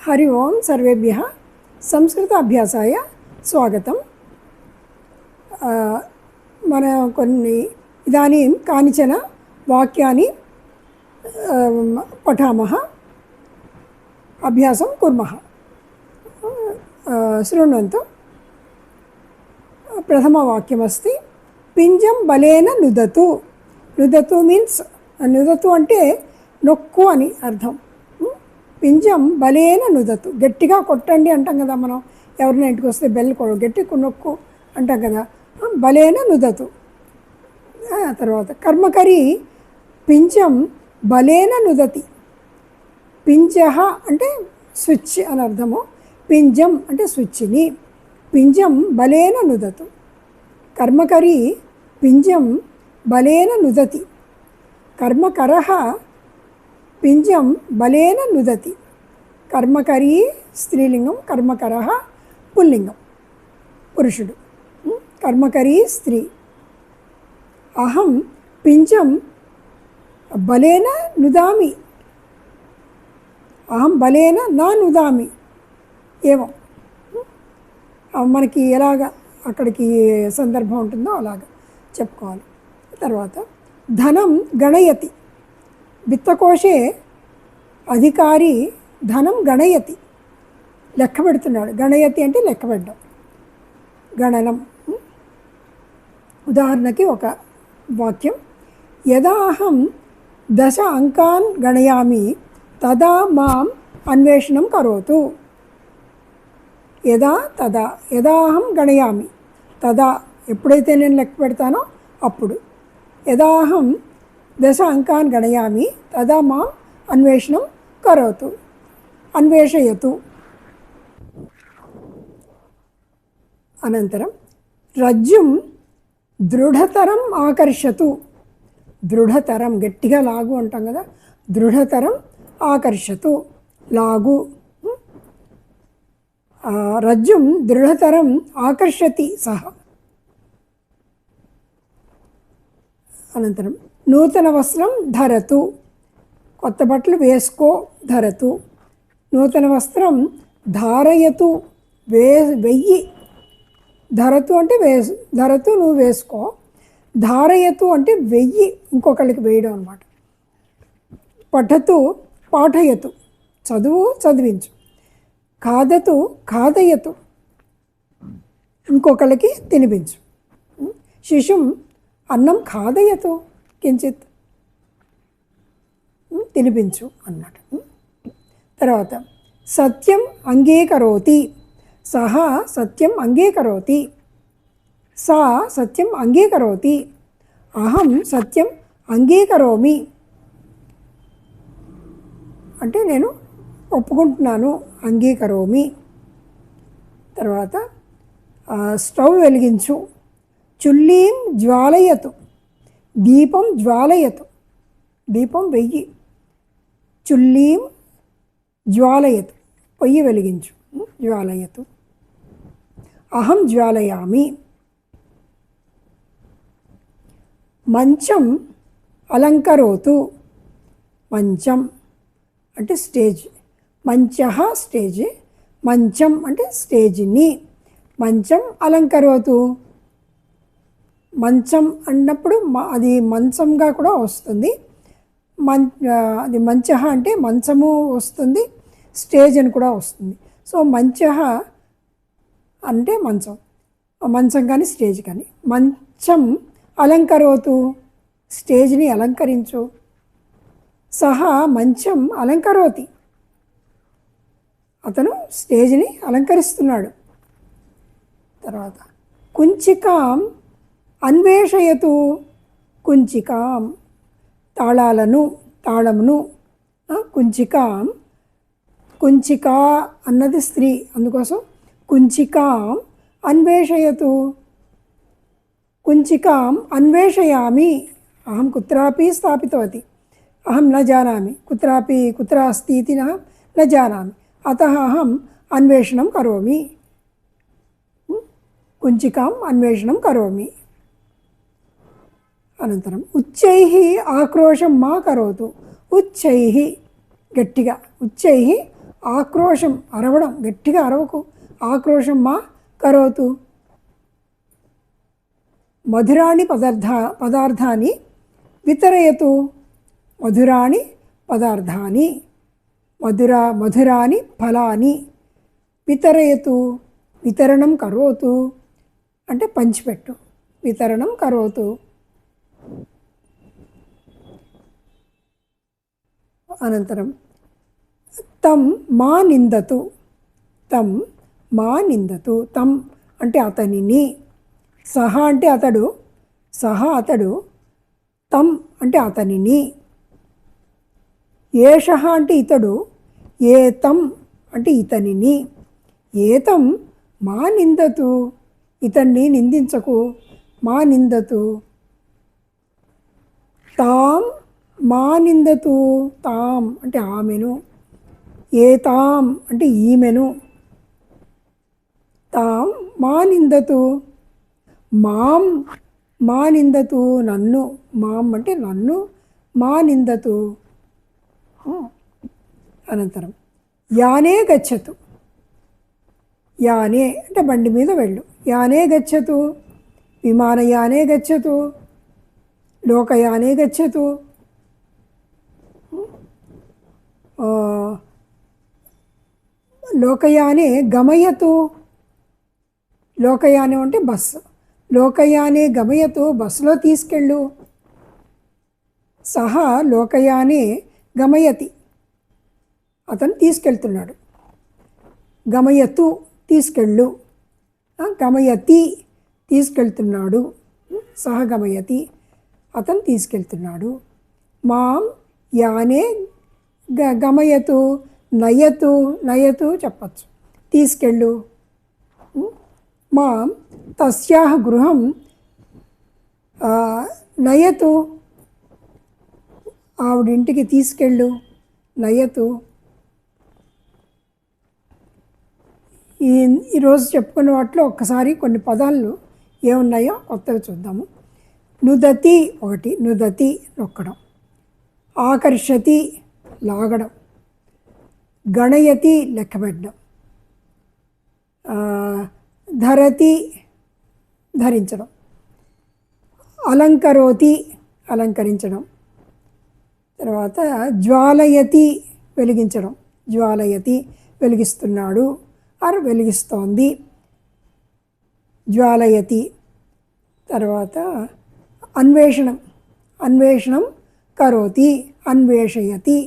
हरि ओं सर्वेभ्यः संस्कृत अभ्यासाय स्वागतम्। मन కొన్ని इदानीं कानिचन वाक्यानि पठामः, अभ्यासं कुर्मः। शृण्वन्तु। प्रथमवाक्यमस्ति पिञ्जं बलेन नुदतु। नुदतु मीन्स् नुदतु అంటే నొక్కు అని అర్థం. పింజం బలేన నుదతు, గట్టిగా కొట్టండి అంటాం కదా మనం. ఎవరైనా ఇంటికి వస్తే బెల్ గట్టి నొక్కు అంటాం కదా, బలేన నుదతు. తర్వాత కర్మకరి పింజం బలేన నుదతి. పింజః అంటే స్విచ్ అని అర్థము, పింజం అంటే స్విచ్ని. పింజం బలేన నుదతు. కర్మకరి పింజం బలేన నుదతి. కర్మకరః పింజం బలేన నుదతి. కర్మకరీ స్త్రీలింగం, కర్మకరః పుల్లింగం, పురుషుడు. కర్మకరీ స్త్రీ. అహం పింజం బలేన నుదామి. అహం బలేన నా నుదామి. ఏవం మనకి ఎలాగ అక్కడికి సందర్భం ఉంటుందో అలాగ చెప్పుకోవాలి. తర్వాత ధనం గణయతి. విత్తకోశే అధికారి ధనం గణయతి, లెక్క పెడుతున్నాడు. గణయతి అంటే లెక్క పెట్టడం, గణనం. ఉదాహరణకి ఒక వాక్యం, యదా అహం 10 అంకాన్ గణయామి తదా మాం అన్వేషణం కరోతు. యదా తదా, యదా అహం గణయామి తదా, ఎప్పుడైతే నేను లెక్క పెడతానో అప్పుడు. యదా అహం 10 అంకాన్ గణయామి తదా మాం అన్వేషణం కరోతు, అన్వేషయతు. అనంతరం రజ్జుం దృఢతరం ఆకర్షతు. దృఢతరం గట్టిగా లాగు అంటాం కదా, దృఢతరం ఆకర్షతు, లాగు. రజ్జుం దృఢతరం ఆకర్షతి సహ. అనంతరం నూతన వస్త్రం ధరతు. కొత్త బట్టలు వేసుకో, ధరతు. నూతన వస్త్రం ధారయతు, వెయ్యి. ధరతు అంటే ధరతు నువ్వు వేసుకో. ధారయతు అంటే వెయ్యి, ఇంకొకళ్ళకి వేయడం అన్నమాట. పఠతు పాఠయతు, చదువు చదివించు. ఖాదతు ఖాదయతు, ఇంకొకళ్ళకి తినిపించు. శిశుం అన్నం ఖాదయతు కించిత్, తినిపించు అన్నమాట. తర్వాత సత్యం అంగీకరోతి. సహా సత్యం అంగీకరోతి. సా సత్యం అంగీకరోతి. అహం సత్యం అంగీకరోమి అంటే నేను ఒప్పుకుంటున్నాను, అంగీకరోమి. తర్వాత స్టవ్ వెలిగించు. చుల్లీం జ్వాలయతు. దీపం జ్వాలయతు, దీపం వెయ్యి. చుల్లీం జ్వాలయతు, పొయ్యి వెలిగించు, జ్వాలయతు. అహం జ్వాలయామి. మంచం అలంకరోతు. మంచం అంటే స్టేజ్, మంచః స్టేజ్, మంచం అంటే స్టేజ్ని. మంచం అలంకరోతు. మంచం అన్నప్పుడు అది మంచంగా కూడా వస్తుంది. అది మంచః అంటే మంచము వస్తుంది, స్టేజ్ అని కూడా వస్తుంది. సో మంచః అంటే మంచం, మంచం కానీ స్టేజ్ కానీ. మంచం అలంకరోతు, స్టేజ్ని అలంకరించు. సహా మంచం అలంకరోతి, అతను స్టేజ్ని అలంకరిస్తున్నాడు. తర్వాత కుంచికాం అన్వేషయతు. కుంచికాం తాళాలను, తాళమును. కుంచికాం, కుంచికా అన్నది స్త్రీ, అందుకోసం కుంచికాం అన్వేషయతు. కుంచికాం అన్వేషయామి. అహం కుత్రాపి స్థాపితవతి. అహం న జానామి కుత్రాపి కుత్ర అస్తి ఇతి న జానామి, అతః అహం అన్వేషణం కరోమి. కుంచికాం అన్వేషణం కరోమి. అనంతరం ఉచ్చైః ఆక్రోశం మా కరోతు. ఉచ్చైః గట్టిగా, ఉచ్చైః ఆక్రోశం అరవడం, గట్టిగా అరవకు, ఆక్రోశం మా కరోతు. మధురాణి పదార్థాన్ని వితరయతు. మధురాణి పదార్థాన్ని, మధురాని ఫలాని వితరయతు. వితరణం కరోతు అంటే పంచిపెట్టు, వితరణం కరోతు. అనంతరం తం మా నిందతు. తం మా నిందతు. తం అంటే అతనిని, సహ అంటే అతడు, సహ అతడు, తం అంటే అతనిని, ఏషః అంటే ఇతడు, ఏతం అంటే ఇతనిని. ఏతం మా నిందతు, ఇతన్ని నిందించకు, మా నిందతు. తాం మా నిందతు. తాం అంటే ఆమెను, ఏతాం అంటే ఈమెను. తాం మా నిందతు. మాం మా నిందతు. నన్ను, మాం అంటే నన్ను, మా నిందతు. అనంతరం యానే గచ్చతు. యానే అంటే బండి మీద వెళ్ళు. యానే గచ్చతు, విమానయానే గచ్చతు, లోకయానే గచ్చతు. లోకయానే గమయతు. లోకయానం అంటే బస్సు. లోకయానే గమయతు, బస్సులో తీసుకెళ్ళు. సహా లోకయానే గమయతి, అతను తీసుకెళ్తున్నాడు. గమయతు తీసుకెళ్ళు, గమయతి తీసుకెళ్తున్నాడు, సహ గమయతి అతను తీసుకెళ్తున్నాడు. మాం యానే గమయతు, నయతు, నయతు చెప్పచ్చు, తీసుకెళ్ళు. మాం తస్యాహ గృహం నయతు, ఆవిడింటికి తీసుకెళ్ళు, నయతు. ఈరోజు చెప్పుకున్న వాటిలో ఒక్కసారి కొన్ని పదాలు ఏమున్నాయో కొత్తగా చూద్దాము. నుదతి ఒకటి, నుదతి నొక్కడం. ఆకర్షతి లాగడం. గణయతి లెక్కబెట్టడం. ధరతి ధరించడం. అలంకరోతి అలంకరించడం. తర్వాత జ్వాలయతి వెలిగించడం. జ్వాలయతి వెలిగిస్తున్నాడు ఆర్ వెలిగిస్తోంది, జ్వాలయతి. తర్వాత అన్వేషణం. అన్వేషణం కరోతి, అన్వేషయతి.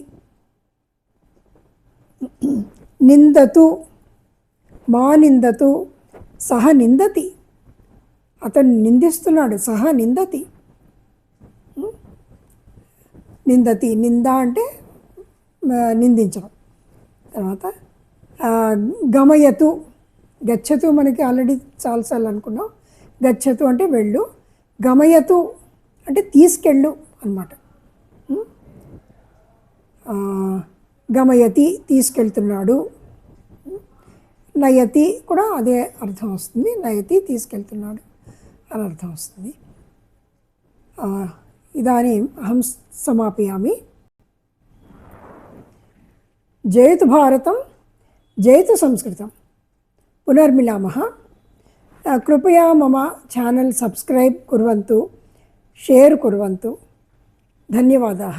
నిందతు మా నిందతు, సహ నిందతి, అతను నిందిస్తున్నాడు, సహ నిందతి. నిందతి, నింద అంటే నిందించడం. తర్వాత గమయతు, గచ్చతు మనకి ఆల్రెడీ చాలాసార్లు అనుకున్నాం. గచ్చతు అంటే వెళ్ళు, గమయతు అంటే తీసుకెళ్ళు అన్నమాట. గమయతి తీసుకెళ్తున్నాడు. నయతి కూడా అదే అర్థం వస్తుంది, నయతి తీసుకెళ్తున్నాడు అని అర్థం వస్తుంది. ఇదానీం అహం సమాపయామి. జయతు భారతం, జయతు సంస్కృతం. పునర్మిలామः. कृपया मम चैनल सब्सक्राइब कुर्वन्तु, शेयर कुर्वन्तु. धन्यवादाः.